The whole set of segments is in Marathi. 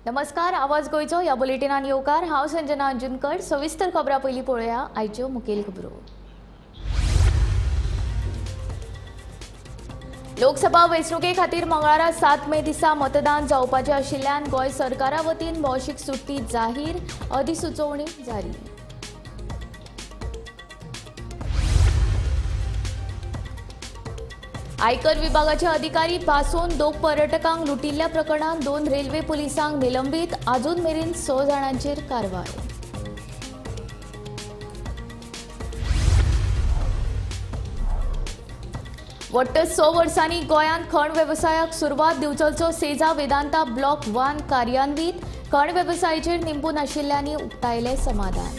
नमस्कार, आवाज गोयचो ह्या बुलेटिनान येवकार। हांव संजना अंजुनकर। सविस्तर खबरां पयलीं पळोवया आयच्यो मुखेल खबरो। लोकसभा वेंचणुके खातीर मंगळारा 7 मे दिसा मतदान जावपाचें आशिल्ल्यान गोंय सरकारा वतीन भौशीक सुट्टी जाहीर, अधिसुचोवणी जारी। आयकर विभागाचे अधिकारी भासोवन दोग पर्यटकांक लुटिल्ल्या प्रकरणात 2 रेल्वे पुलिसांक निलंबीत, अजून मेरेन 6 जाणांचेर कारवाय। वट्ट 6 वर्सांनी गोंयांत खण वेवसायाक सुरवात दिवचलचो सेजा वेदांता ब्लॉक 1 कार्यान्वीत, खण वेवसायाचेर निंबून आशिल्ल्यांनी उक्तायले समाधान।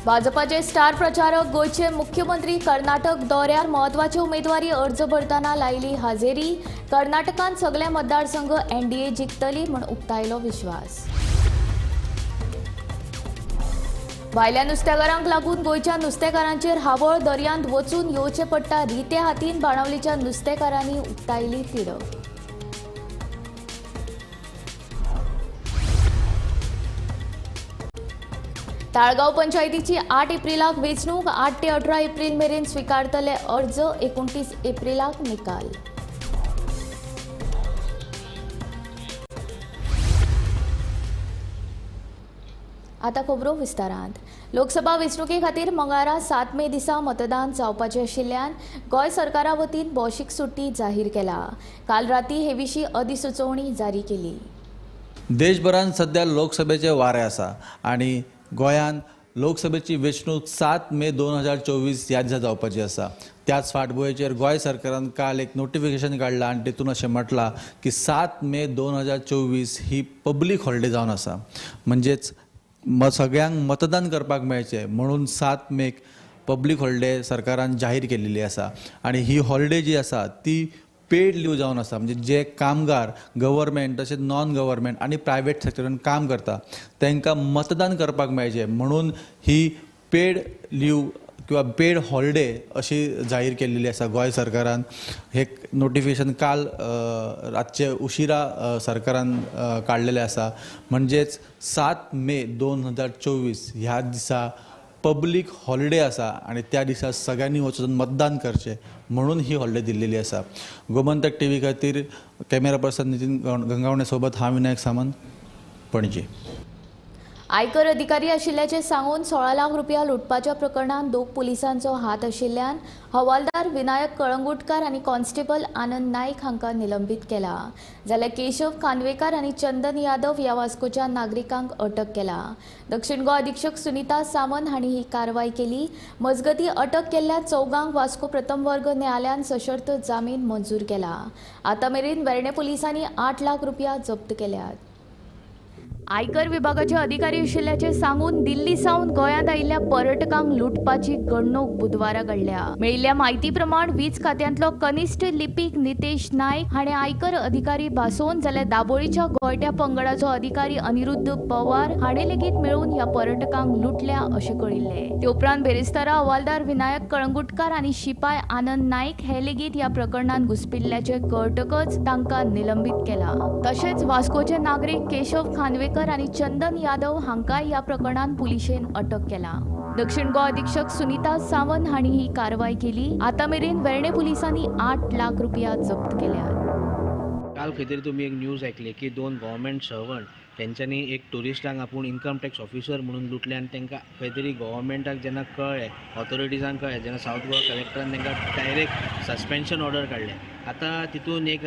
भाजपाचे स्टार प्रचारक गोयचे मुख्यमंत्री कर्नाटक दौऱ्यार महत्वाचे उमेदवारी अर्ज भरतना लायली हाजेरी, कर्नाटकांत सगळे मतदारसंघ एनडीए जिखतली म्हूण उक्तायलो विश्वास। भायल्या नुस्तेकारांक लागून गोयच्या नुस्तेकारांचेर हावळ, दर्यांत वचून येवचे पडटा रिते हातीन बाणावलीच्या नुस्तेकारांनी उक्तायली तिडक। ताळगाव पंचायतीची 8 एप्रिलाक वेंचणूक, 8 ते 18 एप्रिल मेरेन स्विकारतले अर्ज, 29 एप्रिलाक निकाल। आता खबरो विस्तारांत। लोकसभा वेंचणुके खातीर मंगळारा 7 मे दिसा मतदान जावपाचें आशिल्ल्यान गोंय सरकारा वतीन भौशीक सुट्टी जाहीर केला। काल राती हे विशीं अधिसुचोवणी जारी केली। देशभरात सध्या लोकसभेचे वारे आसा आणि गोंयांत लोकसभेची वेंचणूक 7 मे 2024 ह्या दिसा जावपाची आसा। त्याच फाटभुंयेचेर गोंय सरकारान काल एक नोटिफिकेशन काडलां आणि तेतून अशें म्हटलां की 7 मे 2024 ही पब्लीक हॉलिडे जावन आसा, म्हणजेच सगळ्यांक मतदान करपाक मेळचें म्हणून 7 मेक पब्लीक हॉलिडे सरकारान जाहीर केल्ली आसा। आणि ही हॉलिडे जी आसा ती पेड लीव जावन आसा, म्हणजे जे कामगार गव्हर्मेंट तशेंच नॉन गव्हर्मेंट आणि प्रायवेट सेक्टरान काम करता तांकां मतदान करपाक मेळचें म्हणून ही पेड लीव किंवा पेड हॉलिडे अशी जाहीर केल्ली आसा गोंय सरकारान। हे नोटिफिकेशन काल रातचे उशिरा सरकारान काडलेले आसा, म्हणजेच 7 मे 2024 ह्या दिसा पब्लीक हॉलिडे आसा आणि त्या दिसा सगळ्यांनी वचून मतदान करचें म्हणून ही हॉलिडे दिल्लेली आसा। गोमंतक टीव्ही खातीर कॅमेरा पर्सन नितीन गंगावणे सोबत हांव विनायक सामंत, पणजी। आयकर अधिकारी आशिल्ल्याचे सांगून 16 लाख रुपया लुटपाच्या प्रकरणात 2 पुलिसांचो हात आशिल्ल्यान हवालदार विनायक कळंगुटकार आणि कॉन्स्टेबल आनंद नाईक हांकां निलंबीत केला। जाल्यार केशव खानवेकर आणि चंदन यादव ह्या वास्कोच्या नागरिकांक अटक केला। दक्षिण गोंय अधीक्षक सुनीता सावंत हांणी ही कारवाय केली। मजगती अटक केल्ल्या चौगांक वास्को प्रथम वर्ग न्यायालयान सशर्त जामीन मंजूर केला। आता मेरेन वेर्णे पुलिसांनी 8 लाख रुपया जप्त केल्यात। आयकर विभागाचे अधिकारी आशिल्ल्याचे सांगून दिल्ली सावन गोंयांत आयिल्ल्या पर्यटकांक लुटपाची घडणूक बुधवारा घडल्या। मेळिल्ल्या म्हायती प्रमाण वीज खात्यांतलो कनिश्ट लिपीक नितेश नायक हाणें आयकर अधिकारी भासोवन, जाल्यार दाबोळीच्या गोयट्या पंगडाचो अधिकारी अनिरुद्ध पवार हाणें लेगीत मेळून ह्या पर्यटकांक लुटल्या अशें कळिल्ले। ते उपरांत बेरेस्तारा हवालदार विनायक कळंगुटकार आनी शिपाय आनंद नाईक हे लेगीत ह्या प्रकरणात घुस्पिल्ल्याचे कळटकच तांकां निलंबीत केला। तशेंच वास्कोचे नागरीक केशव खानवेकर आणि चंदन यादव हांकांय ह्या प्रकरणात पुलिशेन अटक केला। दक्षिण गोंय अधीक्षक सुनीता सावंत हांणी ही कारवाय केली। आता मेरेन वेर्णे पुलिसांनी 8 लाख रुपया जप्त केल्यात। काल खंय तरी तुमी एक न्यूज आयकली की 2 गव्हर्मेंट सर्वंट तेंच्यांनी एक टुरिस्टांक आपूण इन्कम टॅक्स ऑफिसर म्हणून लुटले आणि तांकां खंय तरी गव्हर्मेंटाक जेन्ना कळ्ळें, ऑथॉरिटीजांक कळ्ळें, जेन्ना सावथ गोवा कलेक्टरान तांकां डायरेक्ट सस्पेन्शन ऑर्डर काडले। आतां तितून एक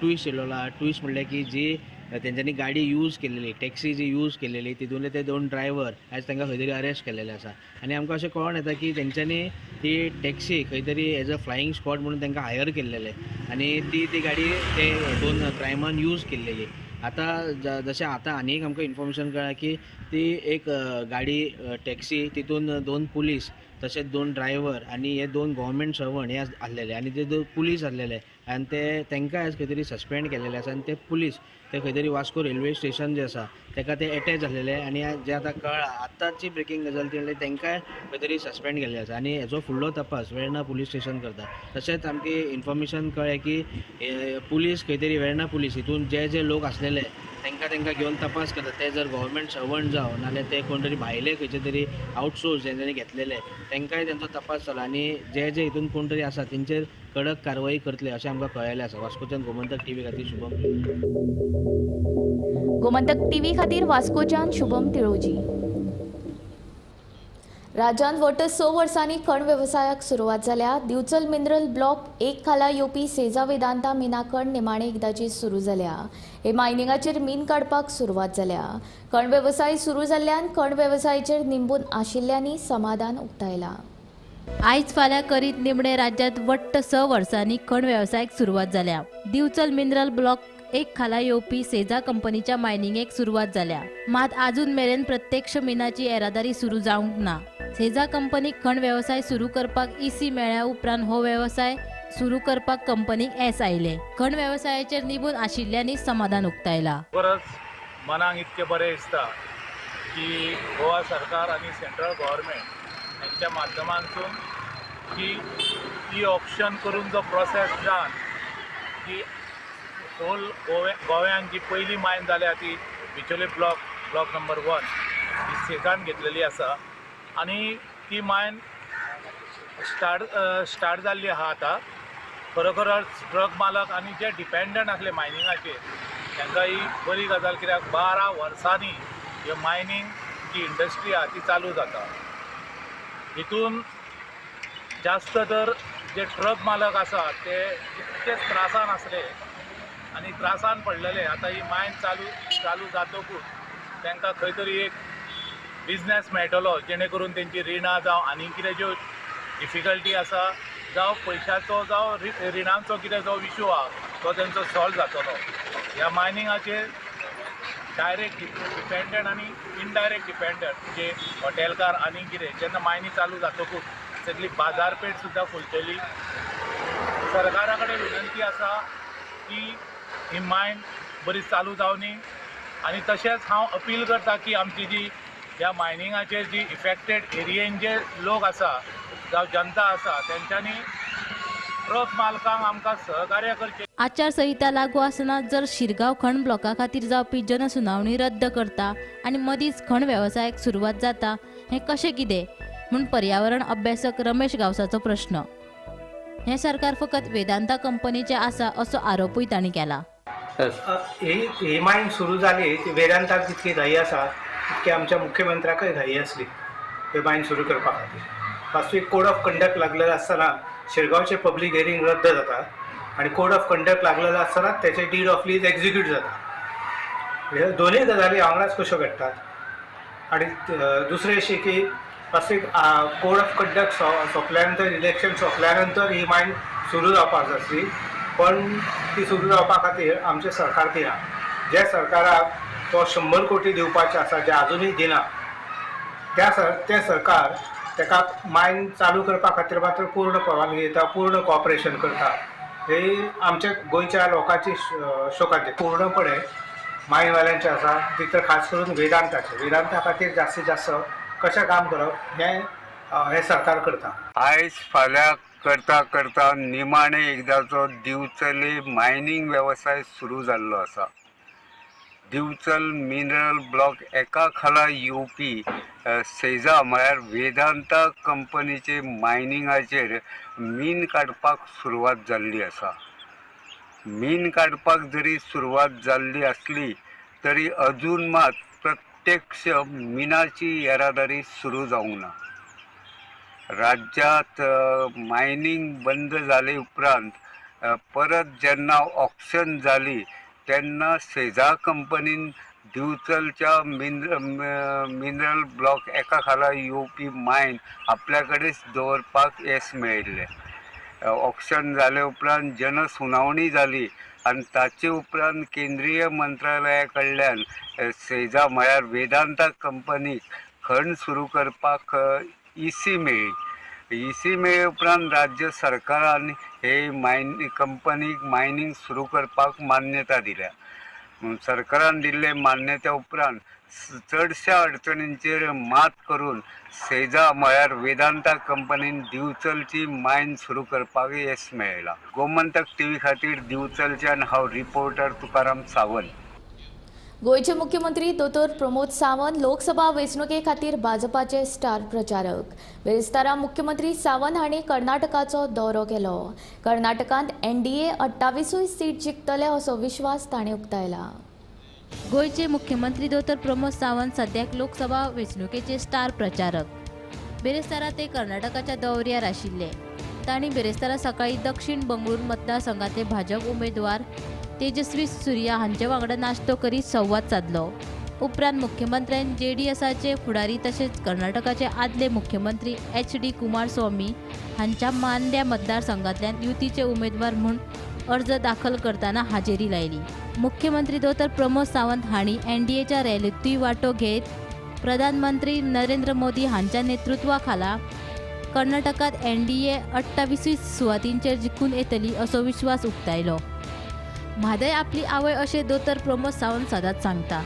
ट्विस्ट येयलो, ट्विस्ट म्हणल्यार की जी तेंच्यांनी गाडी यूज केलेली, टॅक्सी जी यूज केलेली, तितूंतले ते 2 ड्रायव्हर आयज तांकां खंय तरी अरेस्ट केलेले आसा। आनी आमकां अशें कळोन येता की तेंच्यांनी ती टॅक्सी खंय तरी एज अ फ्लायींग स्क्वॉड म्हणून तांकां हायर केल्लेले आणि ती गाडी ते 2 क्रायमान यूज केल्लेली। आता जशें आतां आनी एक आमकां इन्फॉर्मेशन कळ्ळां की ती एक गाडी टॅक्सी, तितून 2 पुलीस तशेंच 2 ड्रायव्हर आणि हे 2 गव्हर्मेंट सर्वंट हे आसलेले आणि ते 2 पुलीस आसलेले आनी तांकां आयज खंय तरी सस्पेंड केलेले आसा आनी ते पुलीस ते खंय तरी वास्को रेल्वे स्टेशन जे आसा ताका ते अटॅच जाल्लेले आनी जे आतां कळ्ळां आतांची ब्रेकींग गजाल ती म्हणल्यार तांकांय खंय तरी सस्पेंड केल्ले आसा आनी हेजो फुडलो तपास वेर्णा पुलीस स्टेशन करता. तशेंच आमची इन्फॉर्मेशन कळ्ळें की पुलीस खंय तरी वेर्णा पुलीस हितून जे लोक आसलेले तांकां घेवन तपास करता. ते जर गव्हर्मेंट सर्वंट जावं नाजाल्यार ते कोण तरी भायले खंयचे तरी आउटसोर्स जेंच्यांनी घेतलेले तांकांय तेंचो तपास जाला आनी जे हितून कोण तरी आसा तेंचेर कडक कारवाई करतले अशें आमकां कळयलें आसा. वास्कोच्यान गोमंतक टीव्ही खातीर शुभम. गोमंतक टीव्ही खातीर वास्कोच्यान शुभम तिळोजी. राज्यांत वट 6 वर्सांनी खण वेवसायाक सुरवात जाल्या. दिवचल मिनरल ब्लॉक 1 खाला येवपी सेजा वेदांता मिना खण निमाणे एकदाची सुरू जाल्या. हे मायनिंगाचेर मीन काडपाक सुरवात जाल्या. खण वेवसाय सुरू जाल्ल्यान खण वेवसायाचेर निंबून आशिल्ल्यांनी समाधान उक्तायलां. आयज फाल्यां करीत निमणे राज्यांत वट्ट 6 वर्सांनी खण वेवसायाक सुरवात जाल्या. दिवचल मिनरल ब्लॉक 1 खाला येवपी सेजा कंपनीच्या मायनिंगेक सुरवात जाल्या. मात अजून मेरेन प्रत्यक्ष मिनाची येरादारी सुरू जावंक ना. सेजा कंपनीक खण वेवसाय सुरू करपाक EC मेळ्ळ्या उपरांत हो वेवसाय सुरू करपाक कंपनीक येस आयले. खण वेवसायाचेर निबून आशिल्ल्यांनी समाधान उक्तायलां. खरोच मनाक इतकें बरें दिसता की गोवा सरकार आनी सेंट्रल गव्हर्मेंट हांच्या माध्यमांतून की ही ऑप्शन करून जो प्रोसेस जावन की होल गोव्यान जी पयली मायन जाल्या ती बिचोले ब्लॉक नंबर 1 ही सेजान घेतलेली आसा आनी ती मायन स्टार्ट जाल्ली आहा आतां. खरोखरच ट्रक मालक आनी जे डिपेंडंट आसले मायनिंगाचेर तांकां ही बरी गजाल, कित्याक 12 वर्सांनी ह्यो मायनिंग जी इंडस्ट्री आहा ती चालू जाता. हितून जास्त तर जे ट्रक मालक आसा ते इतके त्रासान आसले आनी त्रासान पडलेले. आतां ही मायन चालू जातकूच तांकां खंय तरी एक बिझनेस मेळटलो जेणे करून तेंची रिणां जावं आनी कितें ज्यो डिफिकल्टी आसा जावं पयशांचो जावं रिणांचो कितें जो इशू आहा तो तेंचो सॉल्व जातलो. ह्या मायनिंगाचेर डायरेक्ट डिपेंडंट आनी इनडायरेक्ट डिपेंडंट जे हॉटेलकार आनी कितें जेन्ना मायनी चालू जातकूच सगळी बाजारपेठ सुद्दां फुलतली. सरकारा कडेन विनंती आसा की ही मायन बरी चालू जावनी आनी तशेंच हांव अपील करता की आमची जी ह्या मायनिंगाचेर जी इफेक्टेड एरियेन जे लोक आसा जावं जनता आसा तेंच्यांनी ट्रक मालकांक आमकां सहकार्य करचें. आचारसंहिता लागू आसतना जर शिरगांव खण ब्लॉका खातीर जावपी जनसुनावणी रद्द करता आनी मदींच खण वेवसायाक सुरवात जाता हें कशें कितें म्हूण पर्यावरण अभ्यासक रमेश गावसाचो प्रश्न. हें सरकार फकत वेदांता कंपनीचें आसा असो आरोपूय तांणी केला. ही मायन सुरू जाली ती वेदांताक जितकी घाई आसा तितकी आमच्या मुख्यमंत्र्याकय घाई आसली ही मायन सुरू करपा खातीर. वास्तवीक कोड ऑफ कंडक्ट लागलेलो आसतना शिरगांवचे पब्लीक हियरींग रद्द जाता आनी कोड ऑफ कंडक्ट लागलेलो आसतना तेचे डीड ऑफ लीज एक्झिक्यूट जाता. हे दोनूय गजाली वांगडाच कश्यो घडटात. आनी दुसरी अशी की वास्तवीक कोड ऑफ कंडक्ट सोंपल्या नंतर इलेक्शन सोंपल्या नंतर ही मायन सुरू जावपाक जाय आसली, पण ती सुरू जावपा खातीर आमचें सरकार दिना. ज्या सरकाराक तो 100 कोटी दिवपाचे आसा जे अजूनय दिना तें सरकार ताका मायन चालू करपा खातीर मात्र पूर्ण परवानगी दिता, पूर्ण कॉपरेशन करता. ही आमच्या गोंयच्या लोकांची शोकांती पूर्णपणे मायनवाल्यांचे आसा, ती खास करून वेदांता खातीर जास्तीत जास्त कशें काम करप हें सरकार करता. आयज फाल्यां करता निमाणे एकदाचो दिवचले मायनिंग वेवसाय सुरू जाल्लो आसा. दिवचल मिनरल ब्लॉक 1 खाला येवपी सेजा म्हळ्यार वेदांता कंपनीचे मायनिंगाचेर मीन काडपाक सुरवात जाल्ली आसा. मीन काडपाक जरी सुरवात जाल्ली आसली तरी अजून मात प्रत्यक्ष मिनाची येरादारी सुरू जावंक ना. राज्यांत मायनिंग बंद जाले उपरांत परत जेन्ना ऑक्शन जाली तेन्ना सेजा कंपनीन दिवचलच्या मिनरल ब्लॉक 1 खाला येवपी मायन आपल्या कडेच दवरपाक येस मेळिल्लें. ऑक्शन जाले उपरांत जनसुनावणी जाली आनी ताचे उपरांत केंद्रीय मंत्रालया कडल्यान सेजा म्हळ्यार वेदांता कंपनीक खण सुरू करपाक EC मेळ्ळी इसी मेळे उपरांत राज्य सरकारान हे कंपनीक मायनिंग सुरू करपाक मान्यता दिल्या. सरकारान दिल्ले मान्यते उपरांत चडशा अडचणींचेर मात करून सेजा म्हळ्यार वेदांता कंपनीन दिवचलची मायन सुरू करपाक येस मेळयला. गोमंतक टीव्ही खातीर दिवचलच्यान हांव रिपोर्टर तुकाराम सावंत. गोयचे मुख्यमंत्री दोतोर प्रमोद सावंत लोकसभा वेंचणुके खातीर भाजपाचे स्टार प्रचारक. बेरेस्तारा मुख्यमंत्री सावंत हांणी कर्नाटकाचो दौरो केलो. कर्नाटकांत NDA 28 सीट जिखतले असो विश्वास ताणें उक्तायला. गोयचे मुख्यमंत्री दोतोर प्रमोद सावंत सद्याक लोकसभा वेंचणुकेचे स्टार प्रचारक. बेरेस्तारा ते कर्नाटकाच्या दौऱ्यार आशिल्ले. तांणी बेरेस्तारा सकाळी दक्षिण बंगळूर मतदारसंघातले भाजप उमेदवार तेजस्वी सूर्या हांचे वांगडा नाश्तो करीत संवाद साधलो. उपरांत मुख्यमंत्र्यान JDSचे फुडारी तशेंच कर्नाटकाचे आदले मुख्यमंत्री HD कुमारस्वामी हांच्या मांड्या मतदारसंघांतल्यान युतीचे उमेदवार म्हूण अर्ज दाखल करतना हाजेरी लायली. मुख्यमंत्री दोतोर प्रमोद सावंत हांणी NDAच्या रॅलीतूय वांटो घेत प्रधानमंत्री नरेंद्र मोदी हांच्या नेतृत्वा खाला कर्नाटकात NDA 28 सुवातींचेर जिखून येतली असो विश्वास उक्तायलो. म्हादय आपली आवय अशें दोतोर प्रमोद सावंत सदांच सांगता.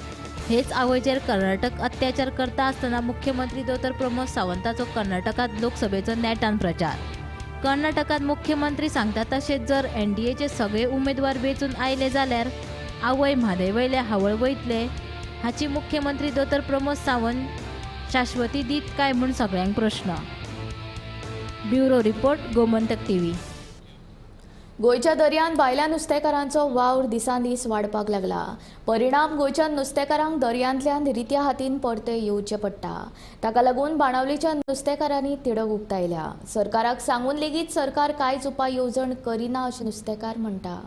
हेच आवयचेर कर्नाटक अत्याचार करता आसतना मुख्यमंत्री दोतोर प्रमोद सावंताचो कर्नाटकात लोकसभेचो नेटान प्रचार. कर्नाटकात मुख्यमंत्री सांगता तशेंच जर NDAचे सगळे उमेदवार वेंचून आयले जाल्यार आवय म्हादय वयले हावळ वयतले हाची मुख्यमंत्री दोतोर प्रमोद सावंत शाश्वती दीत काय म्हूण सगळ्यांक प्रश्न. Bureau report Gomantak TV. गोयच्या दर्यान भायल्या नुस्तेकारांचो वावर दिसान दीस वाडपाक लागला. परिणाम गोयच्या नुस्तेकारांक दर्यांतल्यान रित्या हातीन परते येवचें पडटा. ताका लागून बाणावलेच्या नुस्तेकारांनी तिडक उक्तायल्या. सरकाराक सांगून लेगीत सरकार कांयच उपाय येवजण करिना अशें नुस्तेकार म्हणटा.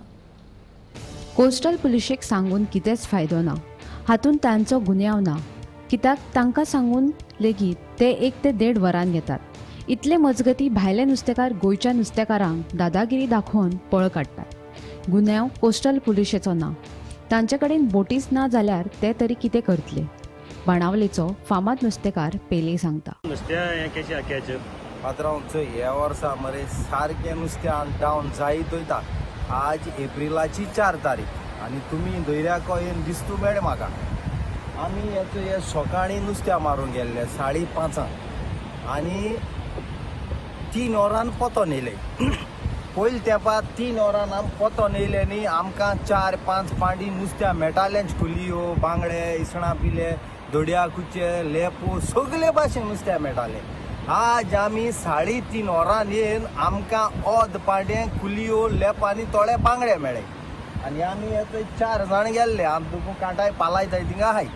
कोस्टल पुलिशेक सांगून कितेंच फायदो ना. हातून तांचो गुन्यांव ना. कित्याक तांकां सांगून लेगीत ते 1 ते 1.5 वरान घेतात. इतले मजगती भायले नुस्तेकार गोयच्या नुस्तेकारांक दादागिरी दाखोवन पळ काडटात. गुन्यांव कोस्टल पुलिशेचो ना. तांचे कडेन बोटीच ना जाल्यार ते तरी कितें करतले. बाणावलेचो फामाद नुस्तेकार पेले सांगता. पात्रांवचो ह्या वर्सा मरे सारकें नुस्तें डावन जायत वयता. आज एप्रिलाची 4 तारीख आनी तुमी दर्याको येवन दिसतू मेळ म्हाका. आमी हे सकाळीं नुस्त्या मारूंक गेल्ले 5:30 आनी 3 वरान पोतो नेले. पयले तेंपार 3 वरान आमी पोतो नेले न्ही आमकां 4-5 पांडी नुस्त्या मेळटालेंच. कुलियो, बांगडे, इसणां पिले, दोड्या कुचे, लेपो सगळे भाशेन नुस्त्या मेळटालें. आज आमी 3:30 वरान येवन आमकां ओद पांडे कुलियो, लेप आनी थोडे बांगडे मेळ्ळे. आनी आमी 4 जाण गेल्ले. आमी तुका कांटाय पालायताय थिंगा आहाय.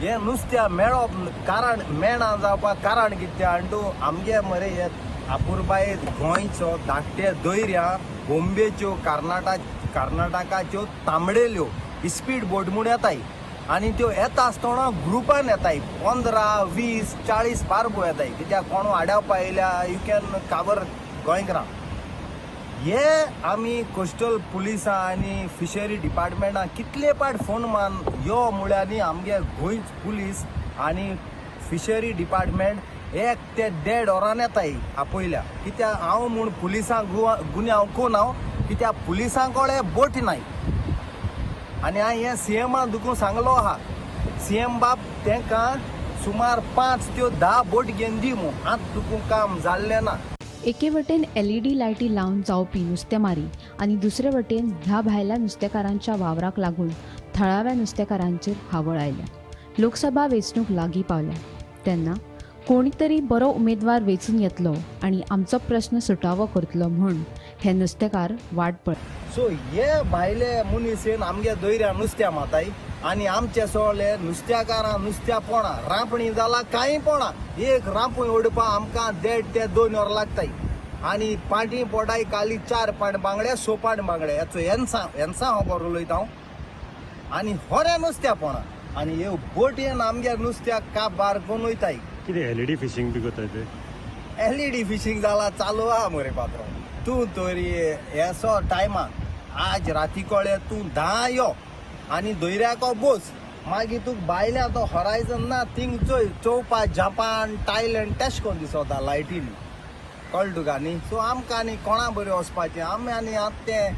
हे नुस्त्या मेळप कारण मेळना जावपाक कारण कितें आनी आमगे मरे हे आपुरबाये गोंयचो धाकटे दर्या बॉम्बेच्यो कर्नाटकाच्यो तांबडेल्यो स्पीड बोट म्हूण येताय. आनी त्यो येता आसतना ग्रुपान येताय. 15, 20, 40 बारबो येताय. कित्याक कोण आडावपा येयल्या यू कॅन काबर गोंयकारां. हे आमी कोस्टल पुलिसां आनी फिशरी डिपार्टमेंटान कितले पाट फोन मान यो म्हळ्यार आमगे गोंयच पुलीस आनी फिशरी डिपार्टमेंट 1 ते 1.5 वरान येताय आपयल्या. कित्याक हांव म्हूण पुलिसांक गुन्यांव कोण हांव कित्याक पुलिसां कळे बोट नाय. आनी हांवें हे CMान दुखून सांगलो आहा. CM बाब तांकां सुमार 5 ते 10 बोट घेवन दी म्हूण. आतां दुखून काम जाल्लें ना. एके वटेन LED लायटी लावन जावपी नुस्तेमारी आनी दुसरे वटेन ह्या भायल्या नुस्तेकारांच्या वावराक लागून थळाव्या नुस्तेकारांचेर हावळ आयल्या. लोकसभा वेंचणूक लागीं पावल्या तेन्ना कोणी तरी बरो उमेदवार वेंचून येतलो आनी आमचो प्रश्न सुटावो करतलो म्हूण हे नुस्तेकार वाट पळय. सो हे भायले मनीस येवन आमगे दर्या नुस्त्या माताय आनी आमचे सगळे नुस्त्याकारां नुस्त्या पोणा रांपणी जाला कांय पोणा. एक रांपूय ओडपा आमकां 1.5 ते 2 वर लागताय. आनी पाटी पोटाय काली 4 पाट बांगडे 6 पाट बांगडे हेचो एनसा हांव बरो उलयता. आनी होरे नुस्त्या पोणा आनी हे बोटयेन आमगे नुस्त्याक काप बार करून वयताय. कितें LED फिशींग बी कोताय ते? LED फिशींग जाला चालू आहा मरे पात्रो. तूं तरी हेसो टायमाक आज राती कळे तूं 10 यो आनी दर्याको बोस मागीर तुका भायल्या तो हॉरायझन ना थिंग चोवपा जपान थायलंड तेश कोन दिसता लायटीनी. कळ्ळें तुका न्ही. सो आमकां न्ही कोणा बरें वचपाचें, आमी आनी आतां तें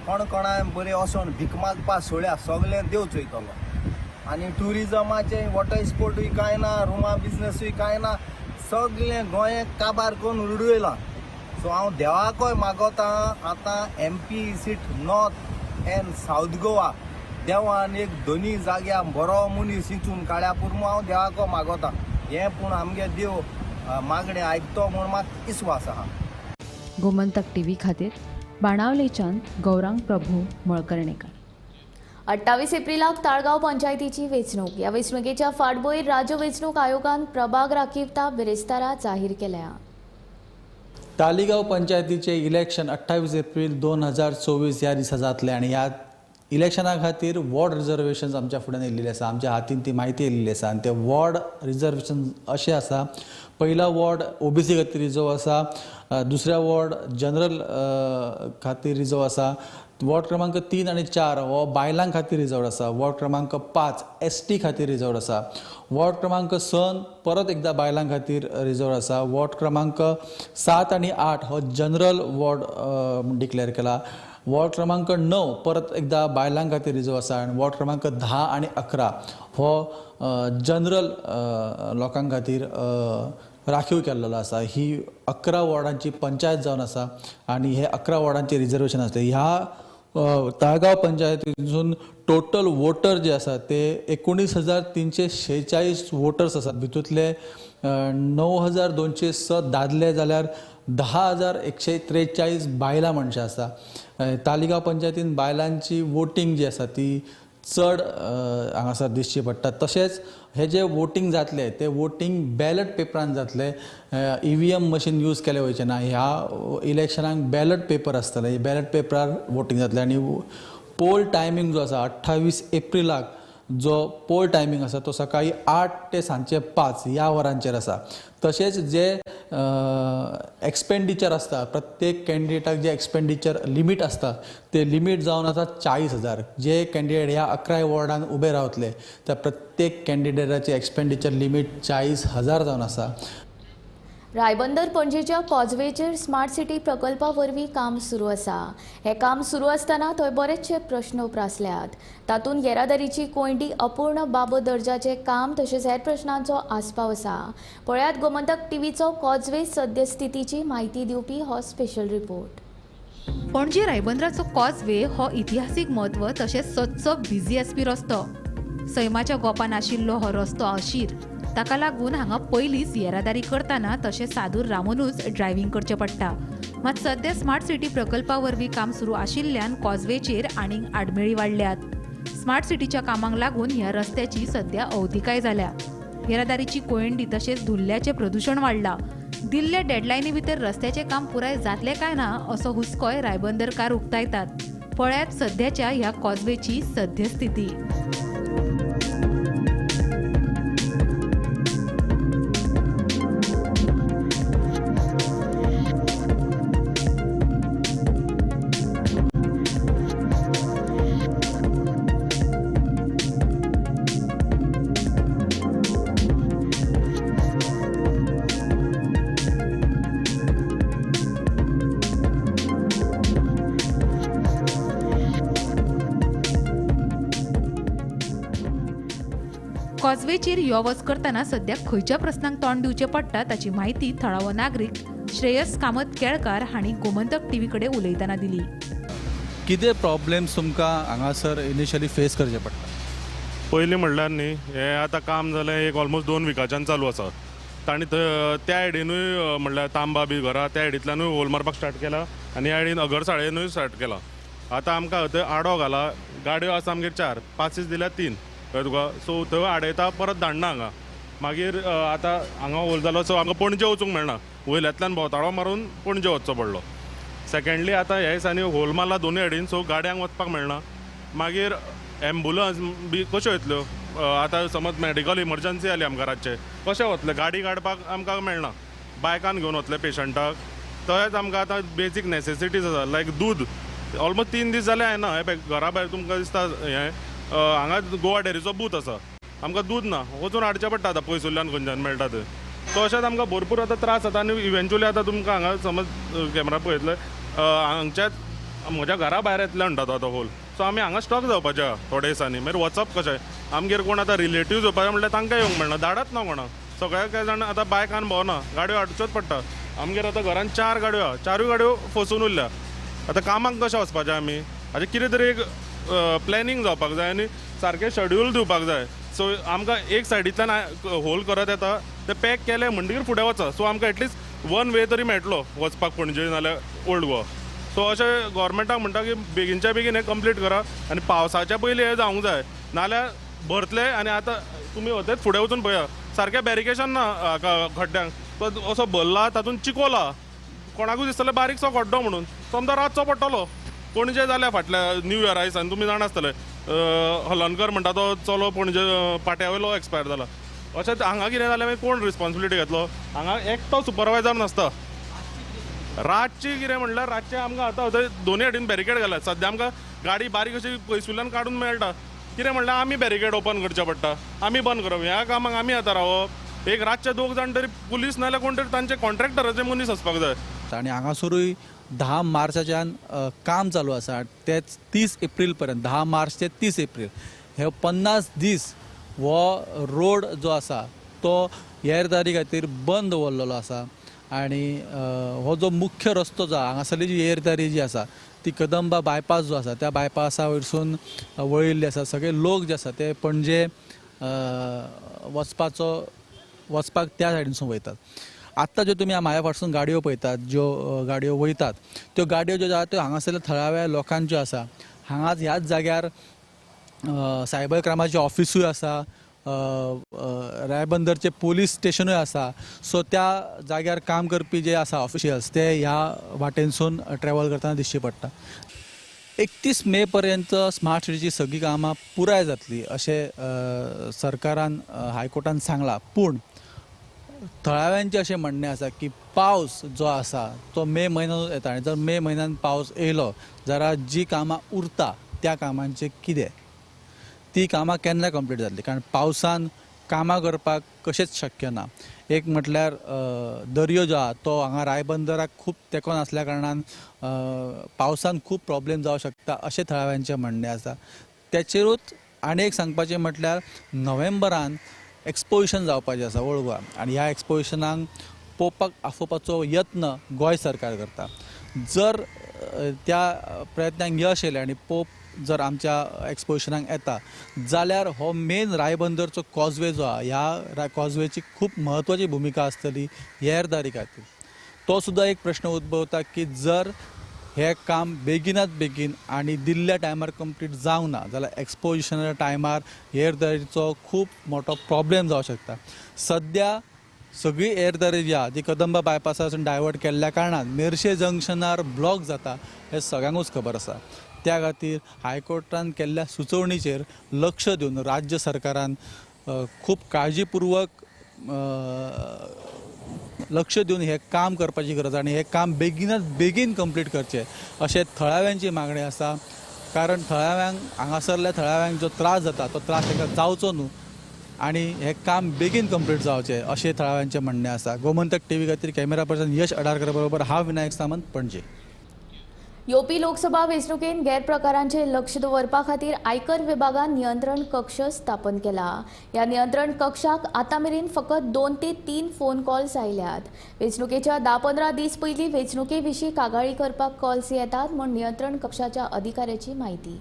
कोणा बरें वचोन भीक मागपा सोड्या सगळें देवच वयतलो. आनी ट्युरिजमाचें वॉटर स्पोर्टूय कांय ना, रुमा बिजनसूय कांय ना, सगळें गोंय काबार करून उडयलां. सो हांव देवाकय मागोता आतां MP seat north end south Goa देवान एक दोनी जाग्या बरो मनीस हिंचून काड्या पुरमो हांव देवाको मागोता. हें पूण आमगे देव मागणें आयकतो म्हूण म्हाका विस्वास आहा. गोमंतक TV खातीर बाणावलेच्यान गौरांग प्रभू मळकर्णेकर. 28 एप्रिलाक ताळगांव पंचायतीची वेंचणूक. ह्या वेंचणुकेच्या फाटभुंयेर राज्य वेंचणूक आयोगान प्रभाग राखीवता बिरेस्तारा जाहीर केल्या. तालिगांव पंचायतीचे इलेक्शन 28 एप्रिल 2024 ह्या दिसा जातले आनी ह्या इलेक्शना खातीर वॉर्ड रिजर्वेशन्स आमच्या फुड्यान येयल्लेले आसा. आमच्या हातीन ती म्हायती येयल्ली आसा आनी ते वॉर्ड रिजर्वेशन अशें आसा. पयला वॉर्ड OBC खातीर रिजर्व आसा, दुसऱ्या वॉर्ड जनरल खातीर रिजर्व आसा, वॉर्ड क्रमांक 3 आनी 4 हो बायलां खातीर रिजर्व आसा, वॉर्ड क्रमांक 5 ST खातीर रिजर्व आसा, वॉर्ड क्रमांक 6 परत एकदा बायलां खातीर रिजर्व आसा, वॉर्ड क्रमांक 7 आनी 8 हो जनरल वॉर्ड डिक्लेअर केला, वॉर्ड क्रमांक 9 परत एकदा बायलां खातीर रिजर्व आसा आनी वॉर्ड क्रमांक 10 आनी 11 हो जनरल लोकां खातीर राखीव केल्लो आसा. ही 11 वॉर्डांची पंचायत जावन आसा आनी हे 11 वॉर्डांचे रिजर्वेशन आसले. ह्या ताळगांव पंचायतीसून टोटल वोटर जे आसा ते 19,346 वोटर्स आसात. भितूंतले 9,207 दादले जाल्यार 10,143 बायलां मनशां आसा. तालिगांव पंचायतीन बायलांची वोटींग जी आसा ती चड हांगासर दिसची पडटा. तशेंच हे जे वोटींग जातले ते वोटींग बॅलट पेपरान जातले. EVM मशीन यूज केले वयचे ना. ह्या इलेक्शनाक बॅलट पेपर आसतले, बॅलट पेपरार वोटींग जातले आनी पोल टायमींग जो आसा 28 एप्रिलाक जो पोल टायमींग आसा तो सकाळी 8 ते सांजचे 5 ह्या वरांचेर आसा. तशेंच जे एक्सपेंडिचर आसता, प्रत्येक कॅन्डिडेटाक जे एक्सपेंडिचर लिमीट आसता ते लिमीट जावन आसा 40,000. जे कॅन्डिडेट ह्या 11 वॉर्डान उबे रावतले त्या प्रत्येक कॅन्डिडेटाचे एक्सपेंडिचर लिमीट 40,000 जावन आसा. रायबंदर पणजेच्या कॉजवेचेर स्मार्ट सिटी प्रकल्पा वरवीं काम सुरू आसा. हे काम सुरू आसतना थंय बरेचशे प्रश्न उप्रासल्यात. तातूंत येरादारीची कोंडी अपूर्ण बाबत दर्जाचें काम तशेंच हेर प्रश्नांचो आस्पाव आसा. पळयात गोमंतक TVचो कॉजवे सद्यस्थितीची म्हायती दिवपी हो स्पेशल रिपोर्ट. पणजी रायबंदराचो कॉजवे हो इतिहासीक म्हत्व तशेंच सदचो बिजी आसपी रस्तो. सैमाच्या गोपान आशिल्लो हो रस्तो आशीर. ताका लागून हांगा पयलींच येरादारी करतना तशें सादूर रावूनच ड्रायव्हिंग करचें पडटा. मात सध्या स्मार्ट सिटी प्रकल्पा वरवीं काम सुरू आशिल्ल्यान कॉजवेचेर आनीक आडमेळी वाडल्यात. स्मार्ट सिटीच्या कामाक लागून ह्या रस्त्याची सध्या अवतिकाय जाल्या. येरादारीची कोयंडी तशेंच धुल्ल्याचें प्रदूषण वाडलां. दिल्ल्या डेडलायनी भितर रस्त्याचें काम पुराय जातलें काय ना असो हुस्कोय रायबंदरकार उक्तायतात. पळयात सध्याच्या ह्या कॉजवेची सद्यस्थिती. कॉजवेचेर यो वच करतना सध्या खंयच्या प्रस्नांक तोंड दिवचें पडटा ताची म्हायती थळावो नागरीक श्रेयस कामत केळकार हांणी गोमंतक TV कडेन उलयतना दिली. कितें प्रॉब्लेम्स तुमकां हांगासर इनिशियली फेस करचे पडटा? पयलीं म्हणल्यार न्ही हें आतां काम जालें एक ऑलमोस्ट 2 विकाच्यान चालू आसा. तांणी त्या आयडीनूय म्हणल्यार तांबा बी घरा त्या आयडींतल्यानूय होल मारपाक स्टार्ट केला आनी आयडीन अगरसाळेनूय स्टार्ट केला. आतां आमकां थंय आडो घाला, गाडयो आसा आमगेर 4, 5 दिल्यार 3 कळ्ळें तुका. सो थंय आडयता परत धाडना हांगा. मागीर आतां हांगा होल जालो सो आमकां पणजे वचूंक मेळना. वयल्यातल्यान भोंवताळो मारून पणजे वचचो पडलो. सेकेंडली आतां ह्या दिसांनी होल मारला दोनूय आयडीन सो गाडयांक वचपाक मेळना. मागीर एम्बुलन्स बी कश्यो येतल्यो. आतां समज मेडिकल इमर्जन्सी जाली आमकां रातचे कशें वतले, गाडी काडपाक आमकां मेळना. बायकान घेवन वतले पेशंटाक. तशेंच आमकां आतां बेजीक नेसेसिटीज आसा लायक दूद. ऑलमोस्ट 3 दीस जाले हांवें ना. हे घरा भायर तुमकां दिसता हें हांगा गोवा डेरीचो बूथ आसा. आमकां दूद ना, वचून हाडचें पडटा आतां पयसुल्ल्यान खंयच्यान मेळटा थंय. सो अशेंच आमकां भरपूर आतां त्रास जाता आनी इवेंच्युअली आतां तुमकां हांगा समज कॅमेरा पळयतले हांगच्याच म्हज्या घरा भायर येतले म्हणटा तो आतां होल सो आमी हांगा स्टॉक जावपाचे आहा थोड्या दिसांनी मागीर वचप कशें आमगेर कोण आतां रिलेटिव्ज येवपाचे म्हणल्यार तांकां येवंक मेळना धाडत ना कोणाक सगळे कांय जाण आतां बायकान भोंवना गाडयो हाडच्योच पडटा आमगेर आतां घरान 4 गाडयो आहा 4 गाडयो फसून उरल्या आतां कामाक कशें वचपाचें आमी हाजें कितें तरी एक प्लॅनिंग जावपाक जाय आनी सारकें शेड्यूल दिवपाक जाय सो आमकां एक सायडींतल्यान होल करत येता ते पॅक केले म्हणटकीर फुडें वचा सो आमकां एटलीस्ट 1 वे तरी मेळटलो वचपाक पणजे नाल्यार ओल्ड गोवा सो अशें गोवोरमेंटाक म्हणटा की बेगीनच्या बेगीन हें कंप्लीट करा आनी पावसाच्या पयलीं हें जावंक जाय नाल्यार भरतले आनी आतां तुमी होतेच फुडें वचून पळया सारकें बॅरिकेशन ना हाका खड्ड्यांक तो असो भरला तातूंत चिकोल आहा कोणाकूय दिसतलें बारीकसो खड्डो म्हणून समजा रातचो पडटलो पणजे जाल्या फाटल्या न्यू इयरा दिसांनी तुमी जाणा आसतले हलनकर म्हणटा तो चलो पणजे पाट्यावयलो एक्सपायर जाला अशें हांगा कितें जालें मागीर कोण रिस्पॉन्सिबिलिटी घेतलो हांगा एकटो सुपरवायझर नासता रातची कितें म्हणल्यार रातचें आमकां आतां दोनूय सायडीन बॅरिकेड घाल्यात सद्या आमकां गाडी बारीक अशी पयसुल्यान काडून मेळटा कितें म्हणल्यार आमी बॅरिकेड ओपन करचें पडटा आमी बंद करप ह्या कामाक आमी आतां रावप एक रातचे 2 जाण तरी पुलीस नाल्यार कोण तरी तांचे कॉन्ट्रॅक्टराचे मनीस आसपाक जाय आणि हांगासरूय 10 मार्चाच्यान काम चालू आसा तेच 30 एप्रील पर्यंत 10 मार्च ते 30 एप्रील हे 50 दीस हो रोड जो आसा तो येरादारी खातीर बंद दवरलेलो आसा आनी हो जो मुख्य रस्तो जो हांगासरली जी येरादारी जी आसा ती कदंबा बायपास जो आसा त्या बायपासा वयरसून वळिल्ले आसा सगळे लोक जे आसा ते पणजे वचपाक त्या सायडीनसून वयतात आत्तां ज्यो तुमी म्हाज्या फाटसून गाडयो पळयतात ज्यो गाडयो वयतात त्यो गाडयो ज्यो आसा त्यो हांगासरल्या थळाव्या लोकांच्यो आसा हांगाच ह्याच जाग्यार सायबर क्रायमाचें ऑफिसूय आसा रायबंदरचे पोलीस स्टेशनूय आसा सो त्या जाग्यार काम करपी जे आसा ऑफिशियल्स ते ह्या वाटेनसून ट्रॅव्हल करतना दिश्टी पडटा 31 मे पर्यंत स्मार्ट सिटीची सगळीं कामां पुराय जातली अशें सरकारान हायकोर्टान सांगलां पूण थळाव्यांचें अशें म्हणणें आसा की पावस जो आसा तो मे म्हयन्यांत येता आनी जर मे म्हयन्यान पावस येयलो जाल्यार जी कामां उरता त्या कामांचें कितें ती कामां केन्ना कंप्लीट जातली कारण पावसान कामां करपाक कशेंच शक्य ना एक म्हटल्यार दर्यो जो आहा तो हांगा रायबंदराक खूब तेंको नासल्या कारणान पावसान खूब प्रॉब्लेम जावं शकता अशें थळाव्यांचें म्हणणें आसा तेचेरूच आनी एक सांगपाचें म्हटल्यार नोव्हेंबरान एक्सपोजिशन जावपाचें आसा ओल्ड गोवा आनी ह्या एक्सपोजिशनाक पोवपाक आफोवपाचो यत्न गोंय सरकार करता जर त्या प्रयत्नाक यश येलें आनी पोप जर आमच्या एक्सपोजिशनाक येता जाल्यार हो मेन रायबंदरचो कॉजवे जो आहा ह्या कॉजवेची खूब म्हत्वाची भुमिका आसतली येरादारी खातीर तो सुद्दां एक प्रश्न उद्भवता की जर हे काम बेगिनात बेगीन आनी दिल्ल्या टायमार कंप्लीट जावंक ना जाल्यार एक्सपोजिशना टायमार येरादारीचो खूब मोठो प्रॉब्लेम जावं शकता सद्या सगळी येरादारी जी आहा ती कदंबा बायपासासून डायवर्ट केल्ल्या कारणान मेर्शे जंक्शनार ब्लॉक जाता हें सगळ्यांकूच खबर आसा त्या खातीर हायकोर्टान केल्ल्या सुचोवणीचेर लक्ष दिवन राज्य सरकारान खूब काळजीपुर्वक लक्ष दिवन हे काम करपाची गरज आनी हे काम बेगिनात बेगीन कंप्लीट करचें अशें थळाव्यांची मागणी आसा कारण थळाव्यांक हांगासरल्या थळाव्यांक जो त्रास जाता तो त्रास तांकां जावचो न्हू आनी हे काम बेगीन कंप्लीट जावचें अशें थळाव्यांचें म्हणणें आसा गोमंतक टीव्ही खातीर कॅमेरा पर्सन यश अडारकर बरोबर हांव विनायक सामंत पणजे येवपी लोकसभा वेंचणुकेंत गैरप्रकारांचेर लक्ष दवरपा खातीर आयकर विभागान नियंत्रण कक्ष स्थापन केला ह्या नियंत्रण कक्षाक आतां मेरेन फकत 2 ते 3 फोन कॉल्स आयल्यात वेंचणुकेच्या 10-15 दीस पयलीं वेंचणुके विशीं कागाळी करपाक कॉल्स येतात म्हूण नियंत्रण कक्षाच्या अधिकाऱ्याची म्हायती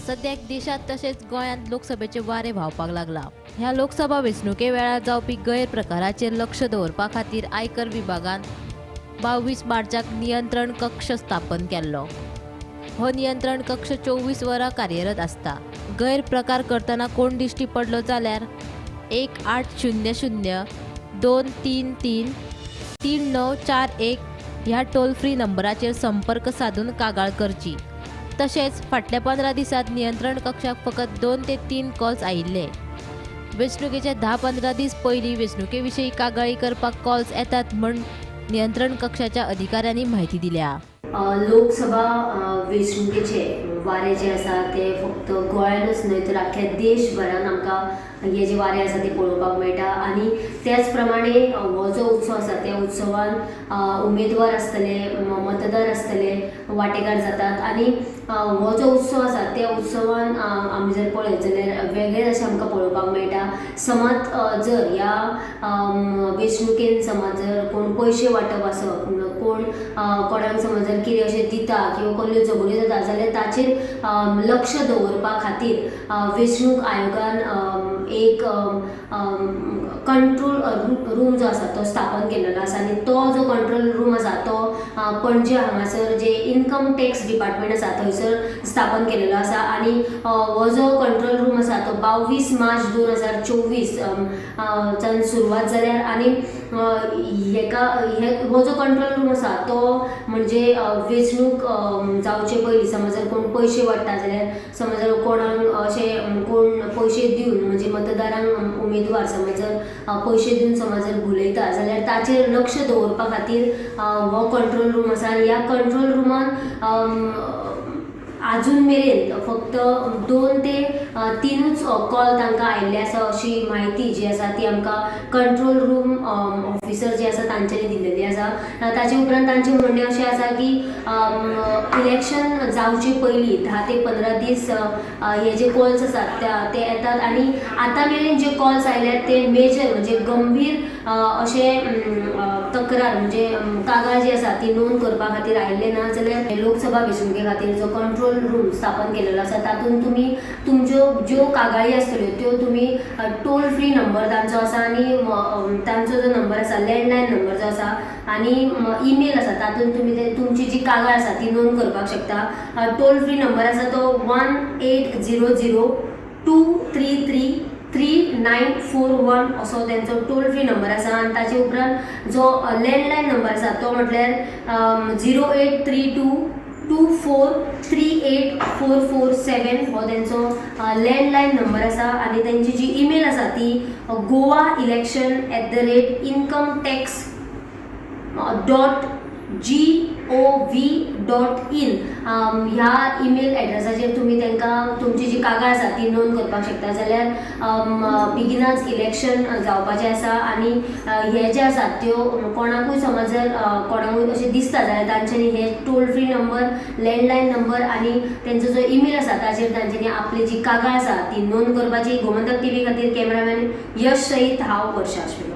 सद्याक देशात तशेंच गोंयांत लोकसभेचे वारे व्हांवपाक लागला ह्या लोकसभा वेंचणुके वेळार जावपी गैरप्रकाराचेर लक्ष दवरपा खातीर आयकर विभागान 22 मार्चाक नियंत्रण कक्ष स्थापन केल्लो हो नियंत्रण कक्ष 24 वरां कार्यरत आसता गैरप्रकार करतना कोण दिश्टी पडलो जाल्यार 1800 233 3941 ह्या टोल फ्री नंबराचेर संपर्क साधून कागाळ करची तशेंच फाटल्या 15 दिसांत नियंत्रण कक्षाक फकत 2 ते 3 कॉल्स आयिल्ले वेंचणुकेचे 10-15 दीस पयलीं वेंचणुके विशीं कागाळी करपाक कॉल्स येतात म्हूण नियंत्रण कक्षाच्या अधिकाऱ्यांनी माहिती दिल्या लोकसभा वेंचणुकेचे वारे जे आसा ते फक्त गोंयानूच न्हय तर आख्या देशभरान आमकां आमकां हे जे वारें आसा ते पळोवपाक मेळटा आनी त्याच प्रमाणे हो जो उत्सव आसा त्या उत्सवान उमेदवार आसतले मतदार आसतले वांटेकार जातात आनी हो जो उत्सव आसा त्या उत्सवान आमी जर पळयत जाल्यार वेगळे अशें आमकां पळोवपाक मेळटा. समज जर ह्या वेंचणुकेन समज जर कोण पयशे वांटप आसत कोण कोणाक समज जर कितें अशें दिता किंवा कसल्यो झगड्यो जाता जाल्यार ताचेर लक्ष दवरपा खातीर वेंचणूक आयोगान एक कंट्रोल रूम जो आसा तो स्थापन केलेलो आसा आनी तो जो कंट्रोल रूम आसा तो पणजे हांगासर जे इन्कम टॅक्स डिपार्टमेंट आसा थंयसर स्थापन केलेलो आसा आनी हो जो कंट्रोल रूम आसा तो 22 मार्च 2024 च्यान सुरवात जाल्यार आनी हो जो कंट्रोल रूम आसा तो म्हणजे वेंचणूक जावचे पयलीं समज जर कोण पयशे वाडटा जाल्यार समज जर कोणाक अशें कोण पयशे दिवन म्हणजे मतदारांक उमेदवार समज जर पयशे दिवन समज जर भुलयता जाल्यार ताचेर लक्ष दवरपा खातीर हो कंट्रोल रूम आसा आनी ह्या कंट्रोल रूमान अजून मेरेन फक्त 2 ते 3च कॉल तांकां आयिल्ले आसा अशी म्हायती जी आसा ती आमकां कंट्रोल रूम ऑफिसर जे आसा तांच्यांनी दिल्लेली आसा. ताचे उपरांत तांचें म्हणणें अशें आसा की इलेक्शन जावचे पयलीं 10 ते 15 दीस हे जे कॉल्स आसात ते येतात आनी आतां मेरेन जे कॉल्स आयल्यात ते मेजर म्हणजे गंभीर अशे तक्रार म्हणजे कागाळ जी आसा ती नोंद करपा खातीर आयिल्ले ना जाल्यार लोकसभा वेंचणुके खातीर जो कंट्रोल रूम स्थापन केलेलो आसा तातूंत तुमी तुमच्यो ज्यो कागाळी आसतल्यो त्यो तुमी टोल फ्री नंबर तांचो आसा आनी तांचो जो नंबर आसा लँडलायन नंबर जो आसा आनी ईमेल आसा तातूंत तुमी तुमची जी कागाळ आसा ती नोंद करपाक शकता. टोल फ्री नंबर आसा तो 1800-233-3941 असो तांचो टोल फ्री नंबर आसा आनी ताचे उपरांत जो लँडलायन नंबर आसा तो म्हटल्यार 083224384447 हो तांचो लँडलायन नंबर आसा आनी तांची जी ईमेल आसा ती goaelection@incometax.gov.in ह्या ईमेल एड्रेसाचेर तुमी तांकां तुमची जी कागाळ आसा ती नोंद करपाक शकता. जाल्यार बेगिनाच इलेक्शन जावपाचें आसा आनी हे जे आसात त्यो कोणाकूय समज जर कोणाकूय अशें दिसता जाल्यार तांच्यांनी हे toll free number landline number आनी तांचो जो ईमेल आसा ताचेर तांच्यांनी आपली जी कागाळ आसा ती नोंद करपाची. गोमंतक टीव्ही खातीर कॅमेरामॅन यश सईत हांव वर्षा आश्विन.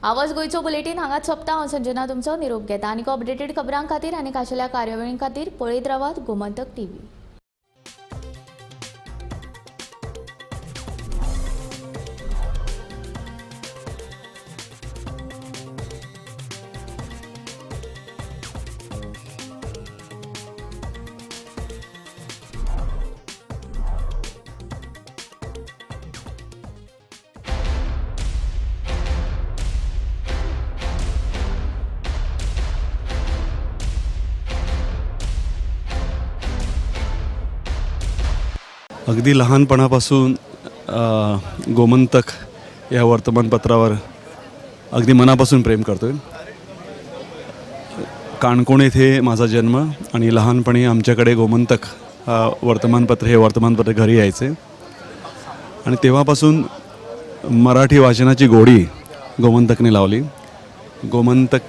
आवाज गोयचो बुलेटीन हांगाच सोंपता. हांव संजना तुमचो निरोप घेता आनी अपडेटेड खबरां खातीर आनी खाशेल्या कार्यावळीं खातीर पळयत रावात गोमंतक टीव्ही. अगदी लहानपणापासून गोमंतक या वर्तमानपत्रावर अगदी मनापासून प्रेम करतोय. काणकोण येथे माझा जन्म आणि लहानपणी आमच्याकडे गोमंतक वर्तमानपत्र हे वर्तमानपत्र घरी यायचे आणि तेव्हापासून मराठी वाचनाची गोडी गोमंतकने लावली. गोमंतक